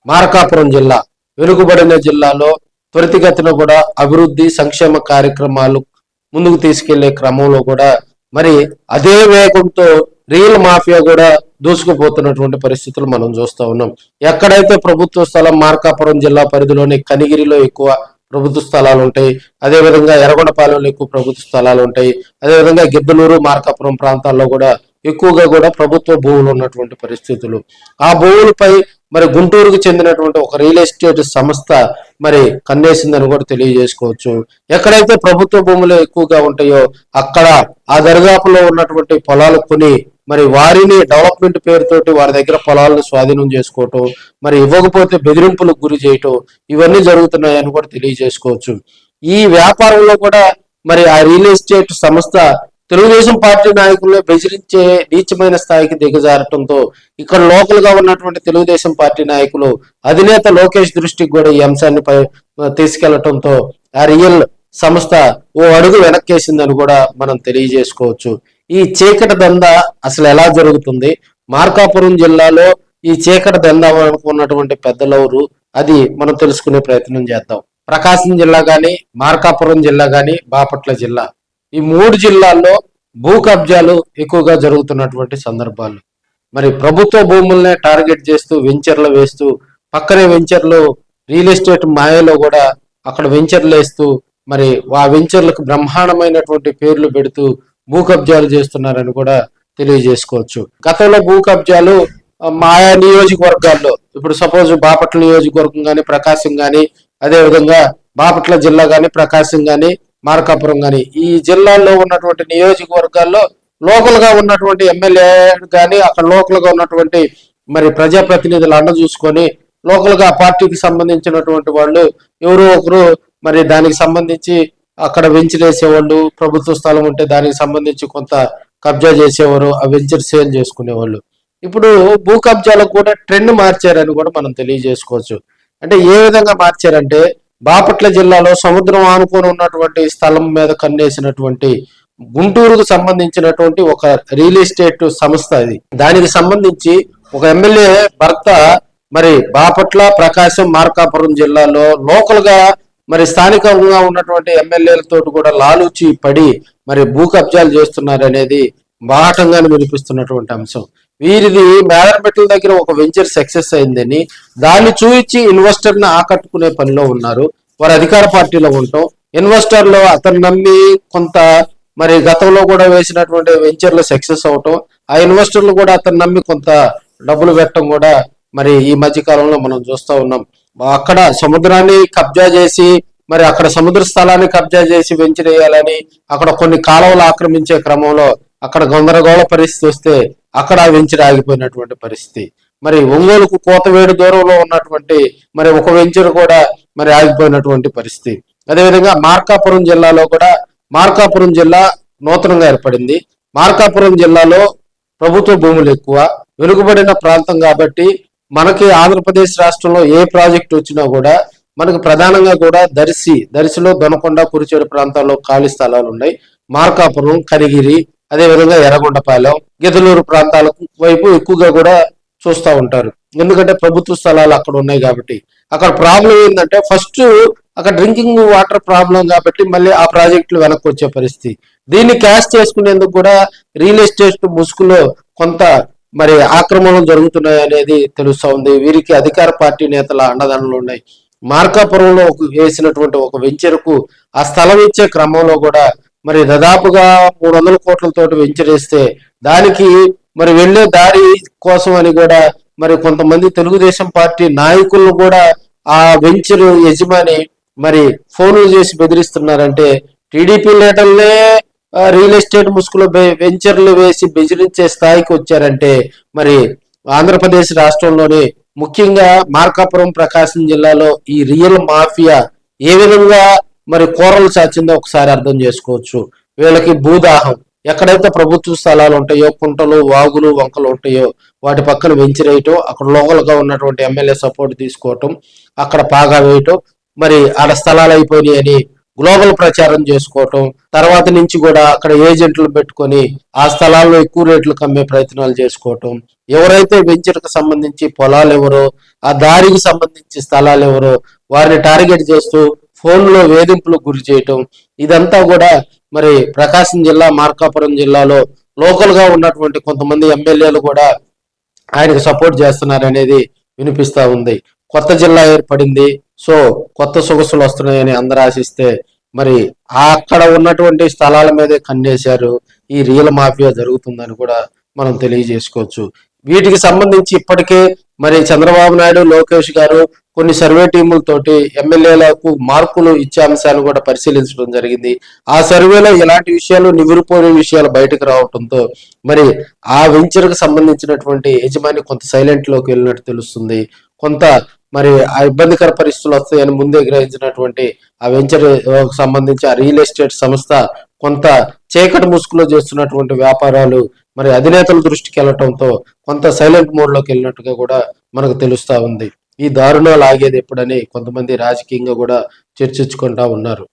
మార్కాపురం జిల్లా వెనుకబడిన జిల్లాలో త్వరితగతిన కూడా అభివృద్ధి సంక్షేమ కార్యక్రమాలు ముందుకు తీసుకెళ్లే క్రమంలో కూడా మరి అదే వేగంతో రియల్ మాఫియా కూడా దూసుకుపోతున్నటువంటి పరిస్థితులు మనం చూస్తూ ఉన్నాం. ఎక్కడైతే ప్రభుత్వ స్థలం మార్కాపురం జిల్లా పరిధిలోని కనిగిరిలో ఎక్కువ ప్రభుత్వ స్థలాలు ఉంటాయి, అదేవిధంగా ఎర్రగొండపాలెంలో ఎక్కువ ప్రభుత్వ స్థలాలు ఉంటాయి, అదేవిధంగా గిద్దలూరు మార్కాపురం ప్రాంతాల్లో కూడా ఎక్కువగా కూడా ప్రభుత్వ భూములు ఉన్నటువంటి పరిస్థితులు. ఆ భూములపై మరి గుంటూరుకు చెందినటువంటి ఒక రియల్ ఎస్టేట్ సంస్థ మరి కన్నేసిందని కూడా తెలియజేసుకోవచ్చు. ఎక్కడైతే ప్రభుత్వ భూములు ఎక్కువగా ఉంటాయో అక్కడ ఆ దరిదాపులో ఉన్నటువంటి పొలాలు కొని మరి వారిని డెవలప్మెంట్ పేరుతోటి వారి దగ్గర పొలాలను స్వాధీనం చేసుకోవటం, మరి ఇవ్వకపోతే బెదిరింపులకు గురి చేయటం, ఇవన్నీ జరుగుతున్నాయని కూడా తెలియజేసుకోవచ్చు. ఈ వ్యాపారంలో కూడా మరి ఆ రియల్ ఎస్టేట్ సంస్థ తెలుగుదేశం పార్టీ నాయకులను బెదిరించే నీచమైన స్థాయికి దిగజారటంతో ఇక్కడ లోకల్ గా ఉన్నటువంటి తెలుగుదేశం పార్టీ నాయకులు అధినేత లోకేష్ దృష్టికి కూడా ఈ అంశాన్ని తీసుకెళ్లటంతో ఆ రియల్ సంస్థ ఓ అడుగు వెనక్కేసిందని కూడా మనం తెలియజేసుకోవచ్చు. ఈ చీకటి దందా అసలు ఎలా జరుగుతుంది, మార్కాపురం జిల్లాలో ఈ చీకటి దందా ఉన్నటువంటి పెద్దలెవరు, అది మనం తెలుసుకునే ప్రయత్నం చేద్దాం. ప్రకాశం జిల్లా గాని, మార్కాపురం జిల్లా గాని, బాపట్ల జిల్లా, ఈ 3 జిల్లాల్లో భూ కబ్జాలు ఎక్కువగా జరుగుతున్నటువంటి సందర్భాలు. మరి ప్రభుత్వ భూముల్నే టార్గెట్ చేస్తూ వెంచర్లు వేస్తూ, పక్కనే వెంచర్లు రియల్ ఎస్టేట్ మాయలో కూడా అక్కడ వెంచర్లు వేస్తూ మరి ఆ వెంచర్లకు బ్రహ్మాండమైనటువంటి పేర్లు పెడుతూ భూ కబ్జాలు చేస్తున్నారని కూడా తెలియజేసుకోవచ్చు. గతంలో భూ కబ్జాలు ఆయా నియోజకవర్గాల్లో, ఇప్పుడు సపోజ్ బాపట్ల నియోజకవర్గం కానీ, ప్రకాశం కానీ, అదేవిధంగా బాపట్ల జిల్లా కానీ, ప్రకాశం కానీ, మార్కాపురం కానీ, ఈ జిల్లాల్లో ఉన్నటువంటి నియోజకవర్గాల్లో లోకల్ గా ఉన్నటువంటి ఎమ్మెల్యే కానీ, అక్కడ లోకల్ గా ఉన్నటువంటి మరి ప్రజాప్రతినిధులు అండ చూసుకొని లోకల్ గా పార్టీకి సంబంధించినటువంటి వాళ్ళు ఎవరో ఒకరు మరి దానికి సంబంధించి అక్కడ వెంచర్ వేసేవాళ్ళు, ప్రభుత్వ స్థలం ఉంటే దానికి సంబంధించి కొంత కబ్జా చేసేవారు, ఆ వెంచర్ సేల్ చేసుకునేవాళ్ళు. ఇప్పుడు భూ కబ్జాలకు కూడా ట్రెండ్ మార్చారని కూడా మనం తెలియజేసుకోవచ్చు. అంటే ఏ విధంగా మార్చారంటే, బాపట్ల జిల్లాలో సముద్రం ఆనుకొని ఉన్నటువంటి స్థలం మీద కన్నేసినటువంటి గుంటూరుకు సంబంధించినటువంటి ఒక రియల్ ఎస్టేట్ సంస్థ ఇది. దానికి సంబంధించి ఒక ఎమ్మెల్యే భర్త మరి బాపట్ల, ప్రకాశం, మార్కాపురం జిల్లాలో లోకల్ గా మరి స్థానికంగా ఉన్నటువంటి ఎమ్మెల్యేలతో కూడా లాలూచి పడి మరి భూ కబ్జాలు చేస్తున్నారు అనేది బాహటంగానే వినిపిస్తున్నటువంటి అంశం. వీరిది మేదరమెట్ల దగ్గర ఒక వెంచర్ సక్సెస్ అయిందని దాన్ని చూపించి ఇన్వెస్టర్ ని ఆకట్టుకునే పనిలో ఉన్నారు. వారు అధికార పార్టీలో ఉంటాం, ఇన్వెస్టర్లు అతను నమ్మి కొంత మరి గతంలో కూడా వేసినటువంటి వెంచర్లు సక్సెస్ అవటం, ఆ ఇన్వెస్టర్లు కూడా అతను నమ్మి కొంత డబ్బులు పెట్టడం కూడా మరి ఈ మధ్య కాలంలో మనం చూస్తూ ఉన్నాం. అక్కడ సముద్రాన్ని కబ్జా చేసి మరి అక్కడ సముద్ర స్థలాన్ని కబ్జా చేసి వెంచర్ వేయాలని అక్కడ కొన్ని కాలువలు ఆక్రమించే క్రమంలో అక్కడ గందరగోళ పరిస్థితి వస్తే అక్కడ వెంచర్ ఆగిపోయినటువంటి పరిస్థితి. మరి ఒంగోలుకు కోతవేడు దూరంలో ఉన్నటువంటి మరి ఒక వెంచర్ కూడా మరి ఆగిపోయినటువంటి పరిస్థితి. అదేవిధంగా మార్కాపురం జిల్లాలో కూడా, మార్కాపురం జిల్లా నూతనంగా ఏర్పడింది. మార్కాపురం జిల్లాలో ప్రభుత్వ భూములు ఎక్కువ, వెనుకబడిన ప్రాంతం కాబట్టి మనకి ఆంధ్రప్రదేశ్ రాష్ట్రంలో ఏ ప్రాజెక్ట్ వచ్చినా కూడా మనకు ప్రధానంగా కూడా దర్శిలో దొనకొండ, కురిచేడు ప్రాంతాల్లో ఖాళీ స్థలాలు ఉన్నాయి. మార్కాపురం, కనిగిరి, అదేవిధంగా ఎర్రగొండపాలెం, గిద్దలూరు ప్రాంతాల వైపు ఎక్కువగా కూడా చూస్తూ ఉంటారు. ఎందుకంటే ప్రభుత్వ స్థలాలు అక్కడ ఉన్నాయి కాబట్టి. అక్కడ ప్రాబ్లం ఏంటంటే ఫస్ట్ అక్కడ డ్రింకింగ్ వాటర్ ప్రాబ్లం కాబట్టి మళ్ళీ ఆ ప్రాజెక్టులు వెనక్కి వచ్చే పరిస్థితి. దీన్ని క్యాష్ చేసుకునేందుకు కూడా రియల్ ఎస్టేట్ ముసుగులో కొంత మరి ఆక్రమణలు జరుగుతున్నాయి అనేది తెలుస్తా ఉంది. వీరికి అధికార పార్టీ నేతల అండదండలు ఉన్నాయి. మార్కాపురంలో వేసినటువంటి ఒక వెంచర్కు ఆ స్థలం ఇచ్చే క్రమంలో కూడా మరి దాదాపుగా 300 కోట్లతోటి వెంచర్ వేస్తే దానికి మరి వెళ్లే దారి కోసం అని కూడా మరి కొంతమంది తెలుగుదేశం పార్టీ నాయకులను కూడా ఆ వెంచర్ యజమాని మరి ఫోన్లు చేసి బెదిరిస్తున్నారంటే, టీడీపీ లీడర్లే రియల్ ఎస్టేట్ ముసుగులో వెంచర్లు వేసి బెదిరించే స్థాయికి వచ్చారంటే మరి ఆంధ్రప్రదేశ్ రాష్ట్రంలోని ముఖ్యంగా మార్కాపురం, ప్రకాశం జిల్లాలో ఈ రియల్ మాఫియా ఏ విధంగా మరి కూరలు చాచిందో ఒకసారి అర్థం చేసుకోవచ్చు. వీళ్ళకి భూదాహం, ఎక్కడైతే ప్రభుత్వ స్థలాలు ఉంటాయో, కుంటలు, వాగులు, వంకలు ఉంటాయో వాటి పక్కన వెంచరేయటం, అక్కడ లోకల్ గా ఉన్నటువంటి ఎమ్మెల్యే సపోర్ట్ తీసుకోవటం, అక్కడ పాగా వేయటం, మరి ఆడ స్థలాలు అయిపోయినాయి అని గ్లోబల్ ప్రచారం చేసుకోవటం, తర్వాత నుంచి కూడా అక్కడ ఏజెంట్లు పెట్టుకొని ఆ స్థలాల్లో ఎక్కువ రేట్లు కమ్మే ప్రయత్నాలు చేసుకోవటం, ఎవరైతే వెంచర్కు సంబంధించి పొలాలు ఎవరో, ఆ దారికి సంబంధించి స్థలాలు ఎవరో వారిని టార్గెట్ చేస్తూ ఫోన్లో వేధింపులకు గురి చేయటం, ఇదంతా కూడా మరి ప్రకాశం జిల్లా, మార్కాపురం జిల్లాలో లోకల్ గా ఉన్నటువంటి కొంతమంది ఎమ్మెల్యేలు కూడా ఆయనకు సపోర్ట్ చేస్తున్నారనేది వినిపిస్తా ఉంది. కొత్త జిల్లా ఏర్పడింది, సో కొత్త సొగసులు వస్తున్నాయని అందరు ఆశిస్తే మరి అక్కడ ఉన్నటువంటి స్థలాల మీదే కన్నేశారు. ఈ రియల్ మాఫియా జరుగుతుందని కూడా మనం తెలియజేసుకోవచ్చు. వీటికి సంబంధించి ఇప్పటికే మరి చంద్రబాబు నాయుడు, లోకేష్ గారు కొన్ని సర్వే టీములతోటి ఎమ్మెల్యేలకు మార్కులు ఇచ్చే అంశాన్ని కూడా పరిశీలించడం జరిగింది. ఆ సర్వేలో ఇలాంటి విషయాలు, నివిరిపోయిన విషయాలు బయటకు రావడంతో మరి ఆ వెంచర్కు సంబంధించినటువంటి యజమాని కొంత సైలెంట్ లోకి వెళ్ళినట్టు తెలుస్తుంది. కొంత మరి ఆ ఇబ్బందికర పరిస్థితులు వస్తాయని ముందే గ్రహించినటువంటి ఆ వెంచర్ సంబంధించి ఆ రియల్ ఎస్టేట్ సంస్థ కొంత చీకటి ముసుగులో చేస్తున్నటువంటి వ్యాపారాలు మరి అధినేతల దృష్టికి వెళ్ళటంతో కొంత సైలెంట్ మోడ్ లోకి వెళ్ళినట్టుగా కూడా మనకు తెలుస్తా ఉంది. ఈ దారుణాలు ఆగేది ఎప్పుడని కొంతమంది రాజకీయంగా కూడా చర్చించుకుంటా ఉన్నారు.